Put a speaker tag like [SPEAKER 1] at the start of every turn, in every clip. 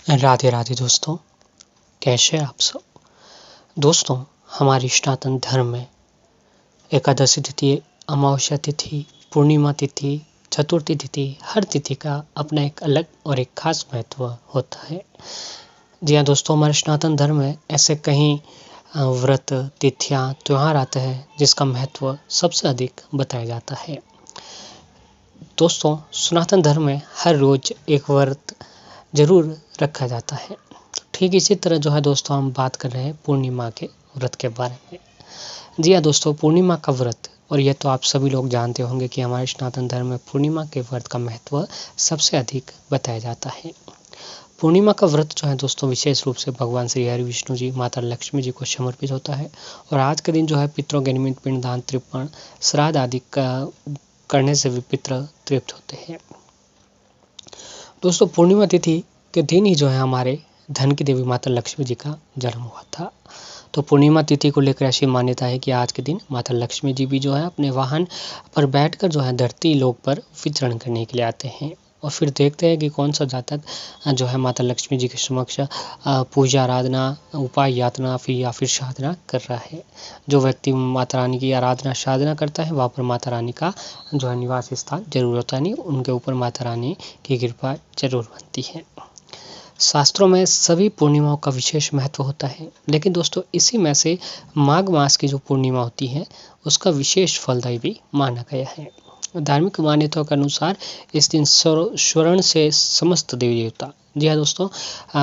[SPEAKER 1] राधे राधे दोस्तों, कैसे हैं आप सब। दोस्तों, हमारी सनातन धर्म में एकादशी तिथि, अमावस्या तिथि, पूर्णिमा तिथि, चतुर्थी तिथि, हर तिथि का अपना एक अलग और एक खास महत्व होता है। जी हाँ दोस्तों, हमारे सनातन धर्म में ऐसे कई व्रत, तिथियां, त्योहार आते हैं जिसका महत्व सबसे अधिक बताया जाता है। दोस्तों, सनातन धर्म में हर रोज एक व्रत जरूर रखा जाता है। ठीक इसी तरह जो है दोस्तों, हम बात कर रहे हैं पूर्णिमा के व्रत के बारे में। जी हाँ दोस्तों, पूर्णिमा का व्रत, और यह तो आप सभी लोग जानते होंगे कि हमारे सनातन धर्म में पूर्णिमा के व्रत का महत्व सबसे अधिक बताया जाता है। पूर्णिमा का व्रत जो है दोस्तों, विशेष रूप से भगवान श्री हरि विष्णु जी, माता लक्ष्मी जी को समर्पित होता है। और आज के दिन जो है पितरों के निमित्त पिंडदान, तर्पण, श्राद्ध आदि का करने से भी पितर तृप्त होते हैं। दोस्तों, पूर्णिमा तिथि के दिन ही जो है हमारे धन की देवी माता लक्ष्मी जी का जन्म हुआ था। तो पूर्णिमा तिथि को लेकर ऐसी मान्यता है कि आज के दिन माता लक्ष्मी जी भी जो है अपने वाहन पर बैठकर जो है धरती लोक पर विचरण करने के लिए आते हैं। और फिर देखते हैं कि कौन सा जातक जो है माता लक्ष्मी जी के समक्ष पूजा, आराधना, उपाय, यातना या फिर साधना कर रहा है। जो व्यक्ति माता रानी की आराधना, साधना करता है, वहाँ पर माता रानी का जो है निवास स्थान जरूर होता नहीं, उनके ऊपर माता रानी की कृपा जरूर बनती है। शास्त्रों में सभी पूर्णिमाओं का विशेष महत्व होता है, लेकिन दोस्तों इसी में से माघ मास की जो पूर्णिमा होती है उसका विशेष फलदायी भी माना गया है। धार्मिक मान्यताओं के अनुसार इस दिन स्वर्ण से समस्त देवी देवता, जी हाँ दोस्तों,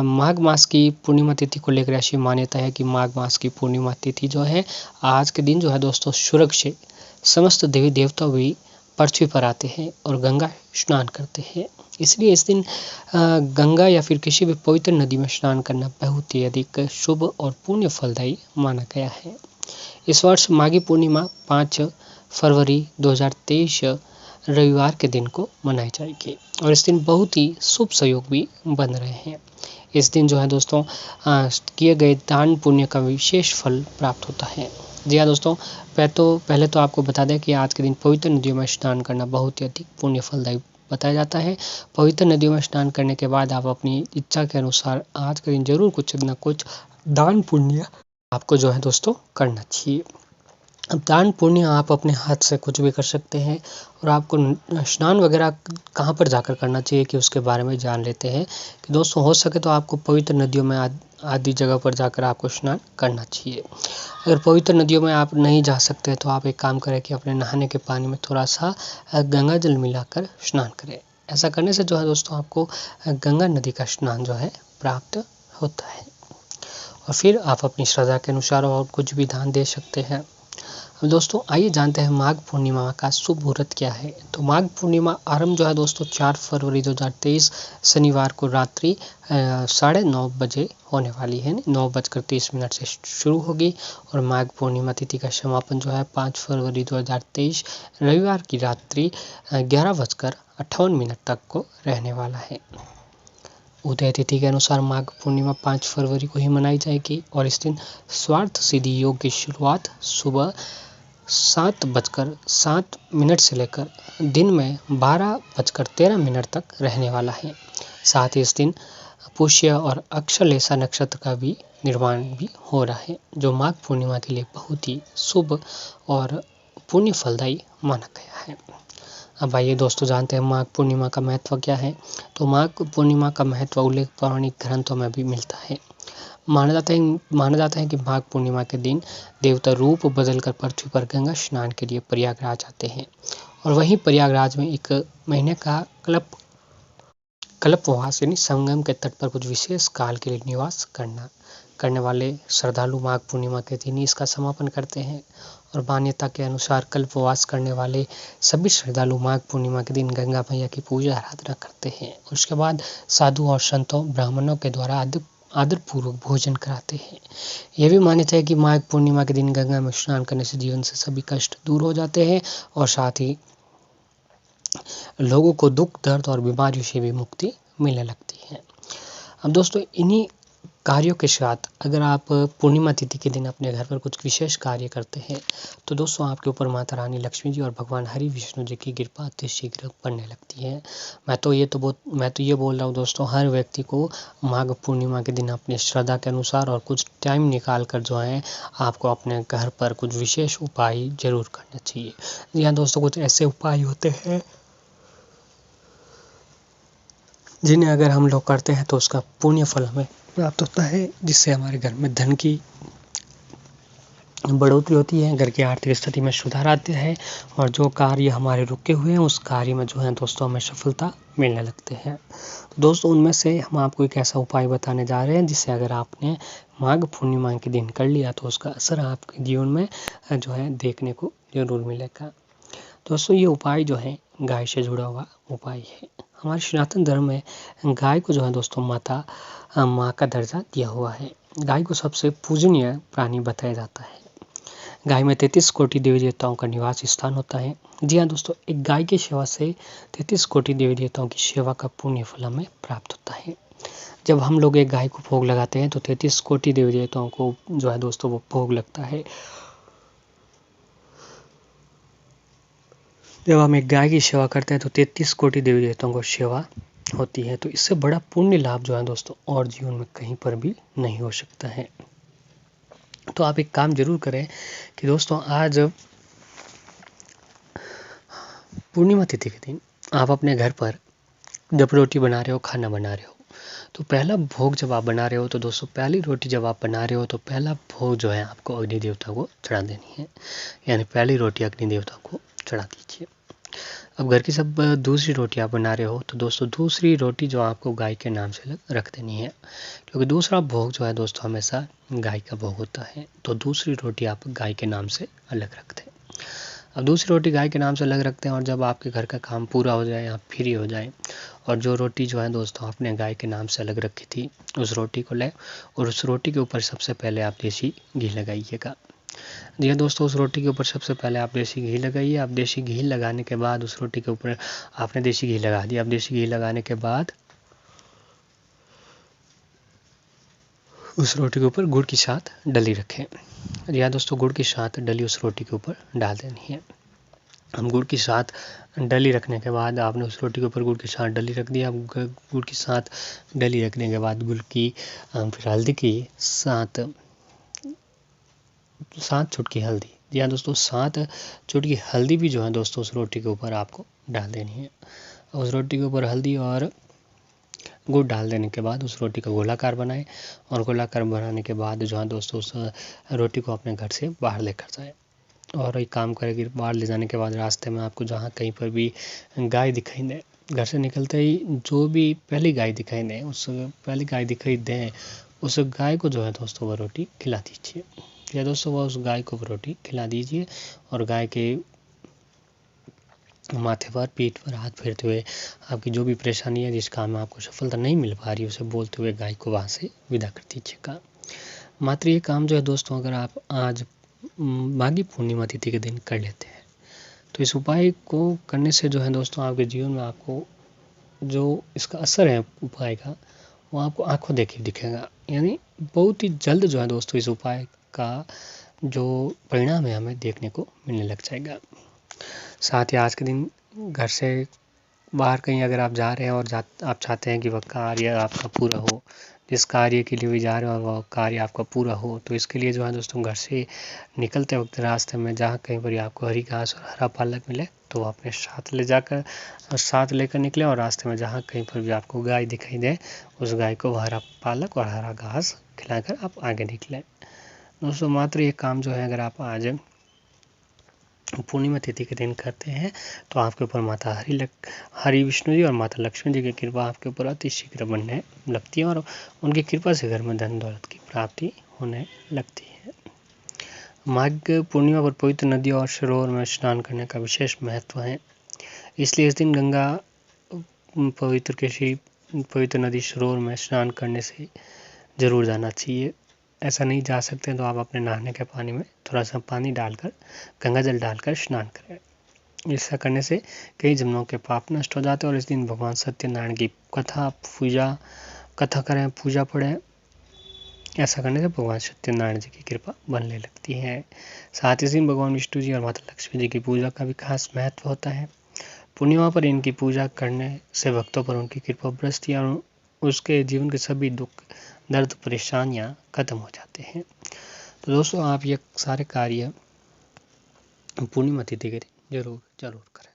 [SPEAKER 1] माघ मास की पूर्णिमा तिथि को लेकर ऐसी मान्यता है कि माघ मास की पूर्णिमा तिथि जो है आज के दिन जो है दोस्तों, स्वर्ग से समस्त देवी देवता भी पृथ्वी पर आते हैं और गंगा स्नान करते हैं। इसलिए इस दिन गंगा या फिर किसी भी पवित्र नदी में स्नान करना बहुत ही अधिक शुभ और पुण्य फलदायी माना गया है। इस वर्ष माघी पूर्णिमा 5 फरवरी 2023 रविवार के दिन को मनाई जाएगी और इस दिन बहुत ही शुभ संयोग भी बन रहे हैं। इस दिन जो है दोस्तों, किए गए दान पुण्य का विशेष फल प्राप्त होता है। जी हाँ दोस्तों, पहले तो आपको बता दें कि आज के दिन पवित्र नदियों में स्नान करना बहुत ही अधिक पुण्य फलदायी बताया जाता है। पवित्र नदियों में स्नान करने के बाद आप अपनी इच्छा के अनुसार आज के दिन जरूर कुछ न कुछ दान पुण्य आपको जो है दोस्तों करना चाहिए। अब दान पुण्य आप अपने हाथ से कुछ भी कर सकते हैं। और आपको स्नान वगैरह कहाँ पर जाकर करना चाहिए कि उसके बारे में जान लेते हैं कि दोस्तों, हो सके तो आपको पवित्र नदियों में आदि जगह पर जाकर आपको स्नान करना चाहिए। अगर पवित्र नदियों में आप नहीं जा सकते तो आप एक काम करें कि अपने नहाने के पानी में थोड़ा सा गंगा जल मिलाकर स्नान करें। ऐसा करने से जो है दोस्तों, आपको गंगा नदी का स्नान जो है प्राप्त होता है। और फिर आप अपनी श्रद्धा के अनुसार और कुछ भी दान दे सकते हैं। दोस्तों, आइए जानते हैं माघ पूर्णिमा का शुभ मुहूर्त क्या है। तो माघ पूर्णिमा आरंभ जो है दोस्तों 4 फरवरी 2023 शनिवार को रात्रि 9:30 बजे होने वाली है। 9:30 से शुरू होगी और माघ पूर्णिमा तिथि का समापन जो है 5 फरवरी 2023 रविवार की रात्रि 11:58 तक को रहने वाला है। उदय तिथि के अनुसार माघ पूर्णिमा 5 फरवरी को ही मनाई जाएगी और इस दिन स्वार्थ सिद्धि योग की शुरुआत सुबह 7:07 से लेकर दिन में 12:13 तक रहने वाला है। साथ ही इस दिन पुष्य और अक्षलेशा नक्षत्र का भी निर्माण भी हो रहा है, जो माघ पूर्णिमा के लिए बहुत ही शुभ और पुण्य फलदायी माना गया है। अब आइए दोस्तों जानते हैं माघ पूर्णिमा का महत्व क्या है। तो माघ पूर्णिमा का महत्व उल्लेख पौराणिक ग्रंथों में भी मिलता है। माना जाता है कि माघ पूर्णिमा के दिन देवता रूप बदलकर पृथ्वी पर गंगा स्नान के लिए प्रयागराज आते हैं और वहीं प्रयागराज में एक महीने का कल्पवास यानी संगम के तट पर कुछ विशेष काल के लिए निवास करने वाले श्रद्धालु माघ पूर्णिमा के दिन ही इसका समापन करते हैं। और मान्यता के अनुसार कल्पवास करने वाले सभी श्रद्धालु माघ पूर्णिमा के दिन गंगा मैया की पूजा आराधना करते हैं। उसके बाद साधु और संतों, ब्राह्मणों के द्वारा आदरपूर्वक भोजन कराते हैं। यह भी मान्यता है कि माघ पूर्णिमा के दिन गंगा में स्नान करने से जीवन से सभी कष्ट दूर हो जाते हैं और साथ ही लोगों को दुख, दर्द और बीमारियों से भी मुक्ति मिलने लगती है। अब दोस्तों, इन्हीं कार्यों के साथ अगर आप पूर्णिमा तिथि के दिन अपने घर पर कुछ विशेष कार्य करते हैं तो दोस्तों आपके ऊपर माता रानी लक्ष्मी जी और भगवान हरि विष्णु जी की कृपा अति शीघ्र पड़ने लगती है। मैं तो ये बोल रहा हूँ दोस्तों, हर व्यक्ति को माघ पूर्णिमा के दिन अपनी श्रद्धा के अनुसार और कुछ टाइम निकाल कर जो है आपको अपने घर पर कुछ विशेष उपाय जरूर करना चाहिए। जी हाँ दोस्तों, कुछ ऐसे उपाय होते हैं जिन्हें अगर हम लोग करते हैं तो उसका पुण्य फल हमें प्राप्त होता है, जिससे हमारे घर में धन की बढ़ोतरी होती है, घर की आर्थिक स्थिति में सुधार आता है और जो कार्य हमारे रुके हुए हैं उस कार्य में जो है दोस्तों हमें सफलता मिलने लगते हैं। तो दोस्तों उनमें से हम आपको एक ऐसा उपाय बताने जा रहे हैं जिससे अगर आपने माघ पूर्णिमा के दिन कर लिया तो उसका असर आपके जीवन में जो है देखने को जरूर मिलेगा। दोस्तों ये उपाय जो है गाय से जुड़ा हुआ उपाय है। हमारे सनातन धर्म में गाय को जो है दोस्तों माँ का दर्जा दिया हुआ है। गाय को सबसे पूजनीय प्राणी बताया जाता है। गाय में 33 कोटि देवी देवताओं का निवास स्थान होता है। जी हाँ दोस्तों, एक गाय की सेवा से 33 कोटि देवी देवताओं की सेवा का पुण्य फल हमें प्राप्त होता है। जब हम लोग एक गाय को भोग लगाते हैं तो 33 कोटि देवी देवताओं को जो है दोस्तों वो भोग लगता है। जब हम एक गाय की सेवा करते हैं तो 33 कोटि देवी देवताओं को सेवा होती है। तो इससे बड़ा पुण्य लाभ जो है दोस्तों और जीवन में कहीं पर भी नहीं हो सकता है। तो आप एक काम जरूर करें कि दोस्तों आज पूर्णिमा तिथि के दिन आप अपने घर पर जब रोटी बना रहे हो, खाना बना रहे हो, तो पहला भोग जब आप बना रहे हो तो दोस्तों पहली रोटी जब आप बना रहे हो तो पहला भोग जो है आपको अग्नि देवता को चढ़ा देनी है, यानी पहली रोटी अग्नि देवता को चढ़ा दीजिए। अब घर की सब दूसरी रोटी आप बना रहे हो तो दोस्तों दूसरी रोटी जो आपको गाय के नाम से रख देनी है, क्योंकि दूसरा भोग जो है दोस्तों हमेशा गाय का भोग होता है। तो दूसरी रोटी आप गाय के नाम से अलग रखते हैं। अब दूसरी रोटी गाय के नाम से अलग रखते हैं और जब आपके घर का काम पूरा हो जाए, आप फ्री हो जाए और जो रोटी जो है दोस्तों आपने गाय के नाम से अलग रखी थी उस रोटी को ले और उस रोटी के ऊपर सबसे पहले आप देसी घी लगाइएगा। जी हाँ दोस्तों, उस रोटी के ऊपर सबसे पहले आप देसी घी लगाइए। आप देसी घी लगाने के बाद उस रोटी के ऊपर आपने देसी घी लगा दिया। अब देसी घी लगाने के बाद उस रोटी के ऊपर गुड़ के साथ डली रखें। जी हाँ दोस्तों, गुड़ के साथ डली उस रोटी के ऊपर डाल देनी है। हम गुड़ के साथ डली रखने के बाद आपने उस रोटी के ऊपर गुड़ के साथ डली रख दिया। गुड़ के साथ डली रखने के बाद गुड़ की फिर हल्दी की साथ 7 चुटकी हल्दी, जी हाँ दोस्तों 7 चुटकी हल्दी भी जो है दोस्तों उस रोटी के ऊपर आपको डाल देनी है। उस रोटी के ऊपर हल्दी और गुड़ डाल देने के बाद उस रोटी का गोलाकार बनाएं और गोलाकार बनाने के बाद जो है दोस्तों उस रोटी को अपने घर से बाहर लेकर जाएं। और एक काम करें, बाहर ले जाने के बाद रास्ते में आपको जहाँ कहीं पर भी गाय दिखाई दे, घर से निकलते ही जो भी पहली गाय दिखाई दे उस गाय को जो है दोस्तों वह रोटी खिला दीजिए। या दोस्तों वह उस गाय को रोटी खिला दीजिए और गाय के माथे पर, पीठ पर हाथ फेरते हुए आपकी जो भी परेशानी है, जिस काम में आपको सफलता नहीं मिल पा रही, उसे बोलते हुए गाय को वहाँ से विदा कर दीजिएगा। मात्र ये काम जो है दोस्तों अगर आप आज माघी पूर्णिमा तिथि के दिन कर लेते हैं तो इस उपाय को करने से जो है दोस्तों आपके जीवन में आपको जो इसका असर है उपाय का वो आपको आंखों देखे दिखेगा। यानी बहुत ही जल्द जो है दोस्तों इस उपाय का जो परिणाम है हमें देखने को मिलने लग जाएगा। साथ ही आज के दिन घर से बाहर कहीं अगर आप जा रहे हैं और आप चाहते हैं कि वह कार्य आपका पूरा हो, जिस कार्य के लिए भी जा रहे हो वह कार्य आपका पूरा हो, तो इसके लिए जो है दोस्तों घर से निकलते वक्त रास्ते में जहाँ कहीं पर आपको हरी घास और हरा पालक मिले तो अपने साथ लेकर निकले और रास्ते में जहाँ कहीं पर भी आपको गाय दिखाई दे उस गाय को हरा पालक और हरा घास खिलाकर आप आगे निकलें। दोस्तों मात्र ये काम जो है अगर आप आज पूर्णिमा तिथि के दिन करते हैं तो आपके ऊपर माता हरि विष्णु जी और माता लक्ष्मी जी की कृपा आपके ऊपर अति शीघ्र बनने लगती है और उनकी कृपा से घर में धन दौलत की प्राप्ति होने लगती है। माघ पूर्णिमा पर पवित्र नदी और सरोवर में स्नान करने का विशेष महत्व है, इसलिए इस दिन गंगा पवित्र नदी सरोवर में स्नान करने से जरूर जाना चाहिए। ऐसा नहीं जा सकते तो आप अपने नहाने के पानी में थोड़ा सा पानी डालकर गंगा जल डालकर स्नान करें। ऐसा करने से कई जन्मों के पाप नष्ट हो जाते हैं और इस दिन भगवान सत्यनारायण की कथा करें, पूजा पढ़ें ऐसा करने से भगवान सत्यनारायण जी की कृपा बनने लगती है। साथ ही दिन भगवान विष्णु जी और माता लक्ष्मी जी की पूजा का भी खास महत्व होता है। पूर्णिमा पर इनकी पूजा करने से भक्तों पर उनकी कृपा बरसती है और उसके जीवन के सभी दुख, दर्द, परेशानियां खत्म हो जाते हैं। तो दोस्तों, आप ये सारे कार्य पूर्णिमा तिथि के दिन जरूर करें।